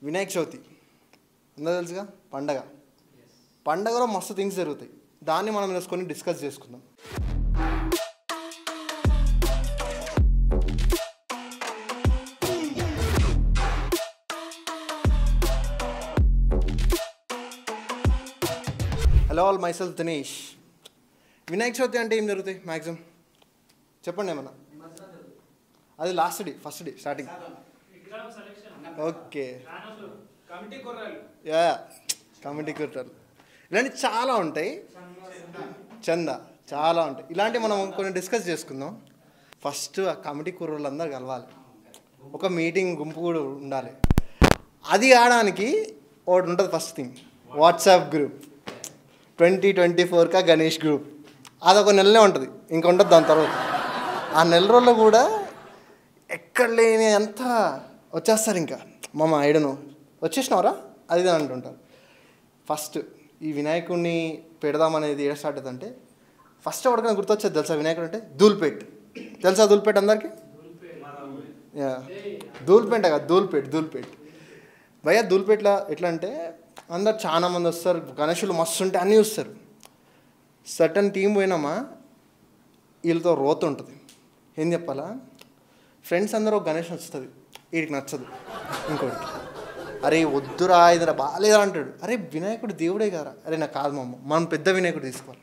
వినాయక చవితి అందరూ తెలుసుగా పండగలో మస్తు థింగ్స్ జరుగుతాయి. దాన్ని మనం వేసుకొని డిస్కస్ చేసుకుందాం. Hello all, myself Dinesh. Vinayaka Chavithi అంటే ఏం జరుగుతాయి మ్యాక్సిమం? చెప్పండి ఏమన్నా. అది last day, first day starting. Okay, yeah, committee కుట్రాలు ఇలాంటివి చాలా ఉంటాయి. చందా చాలా ఉంటాయి. ఇలాంటివి మనం కొన్ని డిస్కస్ చేసుకుందాం. ఫస్ట్ ఆ కమిటీ కుర్రోళ్ళు అందరూ కలవాలి, ఒక మీటింగ్ గుంపు కూడా ఉండాలి. అది ఆడడానికి ఒకటి ఉంటుంది. First thing WhatsApp group, 2024 Ganesh group. అదొక నెలనే ఉంటుంది, ఇంకా ఉంటుంది దాని తర్వాత. ఆ నెల రోజుల్లో కూడా ఎక్కడ లేని అంతా వచ్చేస్తారు. ఇంకా మామ ఐడను వచ్చేసినవరా అది ఇది అంటుంటారు. ఫస్ట్ ఈ వినాయకుడిని పెడదామనేది ఏడ స్టార్ట్ అవుతుందంటే, ఫస్ట్ ఎవరికైనా గుర్తొచ్చేది తెలుసా వినాయకుడు అంటే? ధూల్పేట్. తెలుసా ధూల్పేట్ అందరికీ? ధూల్పేట కదా, ధూల్పేట్ భయ్యా. ధూల్పేట్లో ఎట్లా అంటే అందరు చాలా మంది వస్తారు, గణేషులు మస్తు ఉంటే అన్నీ చూస్తారు. సర్టన్ టీం పోయినామా వీళ్ళతో రోత ఉంటుంది. ఏం చెప్పాలా, ఫ్రెండ్స్ అందరూ ఒక గణేష్ నచ్చుతుంది, వీడికి నచ్చదు ఇంకోటి. అరే వద్దురా, ఇది బాగాలేదా అంటాడు. అరే వినాయకుడు దేవుడే కదా. అరే నాకు కాదు మమ్మ, మనం పెద్ద వినాయకుడు తీసుకోవాలి.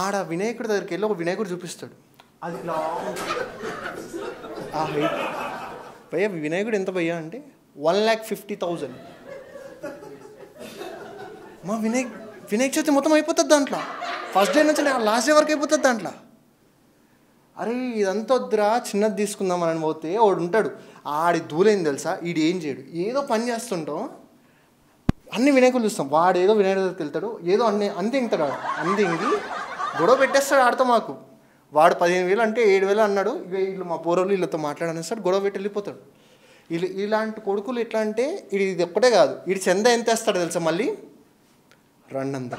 ఆడ వినాయకుడి దగ్గరికి వెళ్ళి ఒక వినాయకుడు చూపిస్తాడు. అది ఇలా ఆ హైట్. భయ్యా వినాయకుడు ఎంత భయ్యా అంటే 1,50,000. మా వినాయక చవితి మొత్తం అయిపోతుంది దాంట్లో. ఫస్ట్ డే నుంచి లాస్ట్ డే వరకు అయిపోతుంది దాంట్లో. అరే ఇదంతా వద్దురా, చిన్నది తీసుకుందాం అని పోతే వాడు ఉంటాడు, ఆడి దూలేం తెలుసా, ఈడు ఏం చేయడు, ఏదో పని చేస్తుంటాం. అన్ని వినాయకులు చూస్తాం, వాడు ఏదో వినాయకుడి దగ్గరికి వెళ్తాడు, ఏదో అంతే ఇంతాడు. అంతే ఇంగి గొడవ పెట్టేస్తాడు ఆడితో. మాకు వాడు 15,000 అంటే 7,000 అన్నాడు. ఇక వీళ్ళు మా పూర్వలు వీళ్ళతో మాట్లాడనేస్తాడు, గొడవ పెట్టి వెళ్ళిపోతాడు. ఇలాంటి కొడుకులు ఎట్లా అంటే, ఇది ఒక్కటే కాదు, వీడి చంద ఎంత వేస్తాడు తెలుసా మళ్ళీ? 200.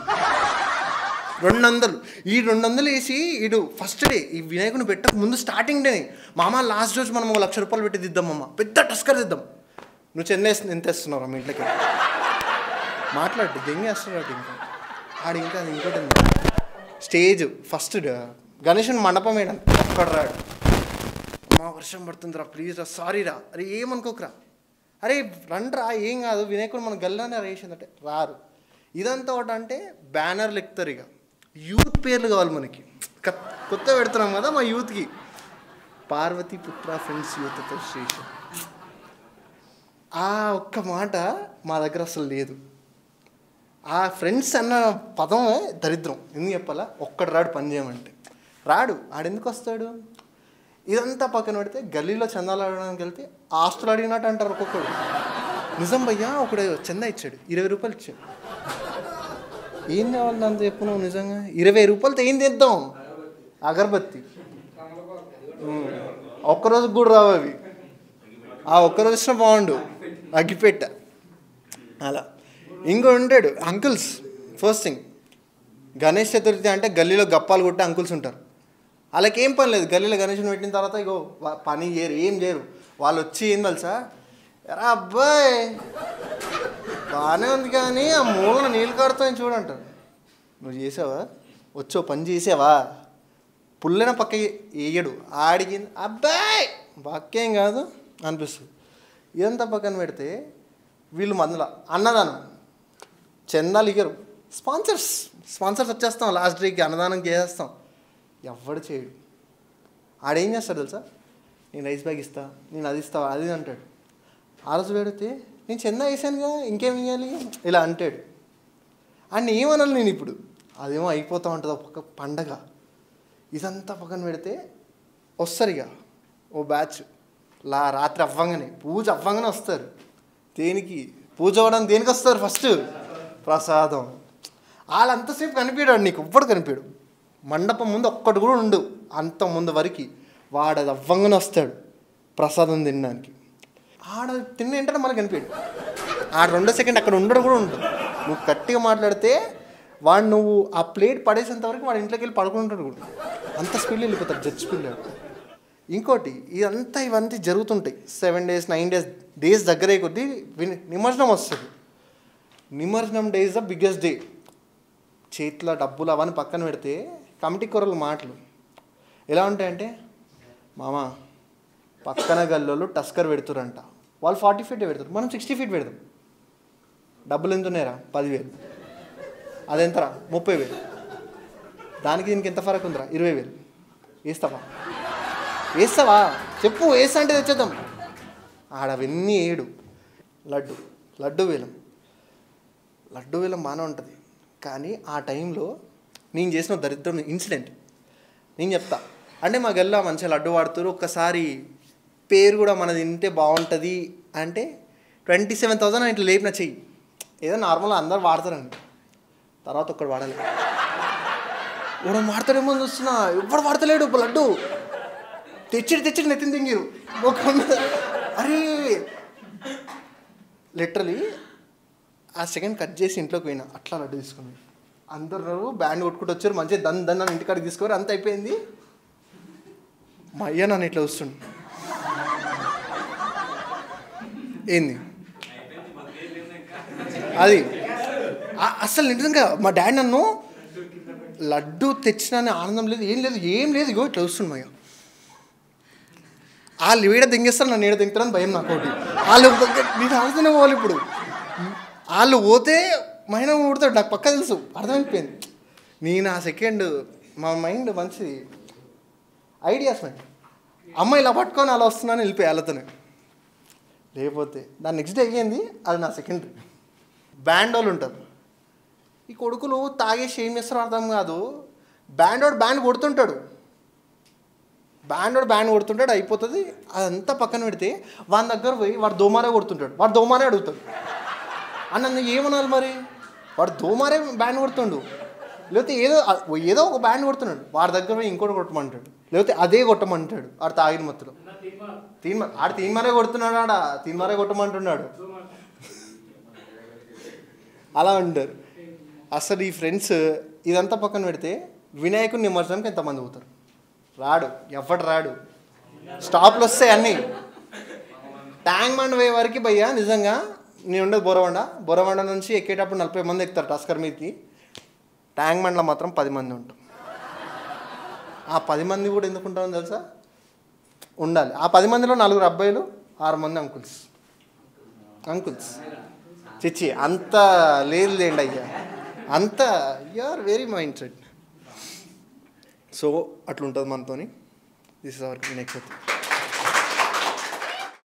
ఈ 200 వేసి వీడు ఫస్ట్ డే ఈ వినాయకుని పెట్టక ముందు స్టార్టింగ్ డేని, మామ లాస్ట్ రోజు మనం 1,00,000 రూపాయలు పెట్టి దిద్దాం మామ, పెద్ద టస్కర్ దిద్దాం. నువ్వు ఎంత వేస్తున్నావు మీ ఇంట్లోకి మాట్లాడు, దెంగేస్తాడు ఇంకా ఆడు. ఇంకా అది ఇంకోటి స్టేజ్ ఫస్ట్ గణేషుని మండపం వేయడానికి ఒక్కడ రాడు. మా వర్షం పడుతుందిరా, ప్లీజ్ రా, సారీ రా, అరే ఏమనుకోకరా, అరే రండ్రా ఏం కాదు, వినాయకుడు మన గల్లానే వేసిందంటే రారు. ఇదంతా ఒకటి అంటే బ్యానర్లు ఎక్కుతారు. ఇక యూత్ పేర్లు కావాలి మనకి, కొత్త పెడుతున్నాం కదా మా యూత్కి. పార్వతీపుత్ర ఫ్రెండ్స్ యూత్ అసోసియేషన్. ఆ ఒక్క మాట మా దగ్గర అసలు లేదు. ఆ ఫ్రెండ్స్ అన్న పదమే దరిద్రం. ఎందుకు చెప్పాలా? ఒక్కడు రాడు పని చేయమంటే, రాడు. ఆడెందుకు వస్తాడు? ఇదంతా పక్కన పెడితే గల్లీలో చందాలు ఆడడానికి వెళ్తే ఆస్తులు అడిగినట్టు అంటారు ఒక్కొక్కడు. నిజం భయ్యా, ఒకడు చందా ఇచ్చాడు, 20 రూపాయలు ఇచ్చాడు. ఏం కావాలి దాంతో చెప్పు నువ్వు? నిజంగా 20 రూపాయలతో ఏం తెద్దాం? అగరబత్తి. ఒక్కరోజుకి కూడా రావు అవి. ఆ ఒక్కరోజు వచ్చిన బాగుండు, అగ్గిపెట్ట. అలా ఇంకో ఉంటాడు uncles. First thing Ganesh Chaturthi అంటే గల్లీలో గప్పాలు కొట్టే అంకుల్స్ ఉంటారు. వాళ్ళకి ఏం పని లేదు, గల్లీలో గణేష్ని పెట్టిన తర్వాత ఇగో పని చేయరు, ఏం చేయరు. వాళ్ళు వచ్చి ఏం తెలుసా, ఎరా అబ్బాయి బాగానే ఉంది కానీ ఆ మూలన నీళ్ళు కాడుతాయని చూడంటారు. నువ్వు చేసావా? వచ్చో పని చేసావా? పుల్లన పక్క వేయడు. ఆడికి అబ్బాయి బాక్యేం కాదు అనిపిస్తుంది. ఇదంతా పక్కన పెడితే వీళ్ళు మందుల అన్నదానం చందాలు ఇయ్యరు. స్పాన్సర్స్ వచ్చేస్తాం, లాస్ట్ డేకి అన్నదానం చేసేస్తాం. ఎవడు చేయడు. ఆడేం చేస్తాడు తెలుసా, నేను రైస్ బ్యాగ్ ఇస్తా, నేను అది ఇస్తా, అది అంటాడు. ఆ రోజు పెడితే నేను చందా వేసానుగా, ఇంకేం ఇవ్వాలి ఇలా అంటాడు. అని ఏమనాలి నేను ఇప్పుడు? అదేమో అయిపోతూ ఉంటుంది ఒక పండగ. ఇదంతా పక్కన పెడితే వస్తారు ఇక ఓ బ్యాచ్. రాత్రి అవ్వంగానే, పూజ అవ్వంగానే వస్తారు. దేనికి పూజ అవ్వడానికి దేనికి వస్తారు? ఫస్ట్ ప్రసాదం. వాళ్ళంతసేపు కనిపించాడు నీకు, ఎవ్వడు కనిపించాడు. మండపం ముందు ఒక్కటి కూడా ఉండు, అంత ముందు వరకు వాడు అది అవ్వంగానే వస్తాడు ప్రసాదం తినడానికి. ఆడ తిన్న ఏంటంటే మనకు కనిపించాడు. ఆడ 2 సెకండ్ అక్కడ ఉండడం కూడా ఉంటుంది. నువ్వు గట్టిగా మాట్లాడితే వాడు నువ్వు ఆ ప్లేట్ పడేసేంత వరకు వాడు ఇంట్లోకి వెళ్ళి పడుకుంటాడు కూడా. అంత స్పీడ్లో వెళ్ళిపోతాడు, జడ్జ్ స్పీడ్లో. ఇంకోటి ఇవన్నీ జరుగుతుంటాయి 7 days 9 days దగ్గరే కొద్దీ నిమజ్జనం వస్తుంది. నిమజ్జనం day is the biggest day. చేతిలో డబ్బులు అవన్నీ పక్కన పెడితే కమిటీ కూరల మాటలు ఎలా ఉంటాయంటే, మామ పక్కన గల్లోళ్ళు టస్కర్ పెడుతురంట, వాళ్ళు 40 feet పెడతారు, మనం 60 feet పెడతాం. డబ్బులు ఎంత ఉన్నాయరా? 10,000. అదెంతరా? 30,000. దానికి దీనికి ఎంత ఫరక్ ఉందిరా? 20,000. వేస్తావా చెప్పు, వేస్తా అంటే తెచ్చేద్దాం. ఆడవన్నీ ఏడు. లడ్డు వేలం బాగానే ఉంటుంది. కానీ ఆ టైంలో నేను చేసిన దరిద్రం ఇన్సిడెంట్ నేను చెప్తా. అంటే మా గల్లా మంచిగా లడ్డు వాడుతారు. ఒక్కసారి పేరు కూడా మనది తింటే బాగుంటుంది అంటే 27,000 ఇట్లా లేపిన చెయ్యి. ఏదో నార్మల్గా అందరు వాడతారండి. తర్వాత ఒక్కడు వాడాలి. వాడు వాడతాడేమో చూస్తున్నా, ఎవ్వడు వాడతలేడు. లడ్డు తెచ్చిడి నెత్తిని తింగిరు. అరే లిటరలీ ఆ సెకండ్ కట్ చేసి ఇంట్లోకి పోయినా, అట్లా లడ్డు తీసుకుని అందరు బ్యాండ్ కొట్టుకుంటూ వచ్చారు. మంచిగా దన్ ఇంటికాడికి తీసుకోరు. అంత అయిపోయింది. మా అయ్య నన్ను ఇట్లా వస్తుండు, ఏంది అది అసలు నిజంగా మా డాడీ నన్ను లడ్డు తెచ్చిన ఆనందం లేదు, ఏం లేదు ఇగో ఇట్లా వస్తుండు. మా అయ్య వాళ్ళు వీడ దింగేస్తారు, నన్ను ఏడ దింగుతారని భయం నాకు. ఒకటి వాళ్ళు నేను ఆడుతూనే పోవాలి. ఇప్పుడు వాళ్ళు పోతే మహిళ ఊడతాడు, నాకు పక్క తెలుసు, అర్థమైపోయింది. నేను ఆ సెకండ్ మా మైండ్ మంచి ఐడియాస్ మైండ్, అమ్మ ఇలా పట్టుకొని అలా వస్తున్నాను వెళ్ళిపోయి వాళ్ళతోనే. లేకపోతే దాని నెక్స్ట్ డే అయ్యింది. అది నా సెకండ్. బ్యాండ్ వాళ్ళు ఉంటారు, ఈ కొడుకులు తాగేసి ఏం చేస్తారో అర్థం కాదు. బ్యాండ్ కొడుతుంటాడు, బ్యాండ్ కొడుతుంటాడు, అయిపోతుంది. అదంతా పక్కన పెడితే వాని దగ్గర పోయి వాడు దోమారే కొడుతుంటాడు. వాడు దోమారే అడుగుతాడు. అన్న ఏమనాలి మరి? వాడు దోమారే బ్యాండ్ కొడుతుండు, లేకపోతే ఏదో ఒక బ్యాండ్ కొడుతున్నాడు. వాడి దగ్గర పోయి ఇంకోటి కొట్టమంటాడు, లేకపోతే అదే కొట్టమంటాడు. వాడు తాగిన మత్తులో తీన్మారే కొడుతున్నాడు. తీన్మారే కొట్టమంటున్నాడు. అలా ఉంటారు. అసలు ఈ ఫ్రెండ్స్ ఇదంతా పక్కన పెడితే వినాయకుని నిమజ్జనంకి ఎంతమంది పోతారు? ఎవడు రాడు. స్టాప్లు వస్తాయి అన్నీ. ట్యాంక్ బండ్ పోయే వరకు భయ్యా నిజంగా నేను ఉండేది బొరవండ నుంచి ఎక్కేటప్పుడు 40 మంది ఎక్కుతారు టస్కర్ మీదకి. ట్యాంక్ బండ్లో మాత్రం 10 మంది ఉంటాం. ఆ 10 మంది కూడా ఎందుకు ఉంటామని తెలుసా? ఉండాలి. ఆ 10 మందిలో 4 అబ్బాయిలు, 6 మంది అంకుల్స్. చిచ్చి అంత లేదులేండి అయ్యా, అంత you are very mind set. So అట్లుంటుంది మనతోని. This is our next.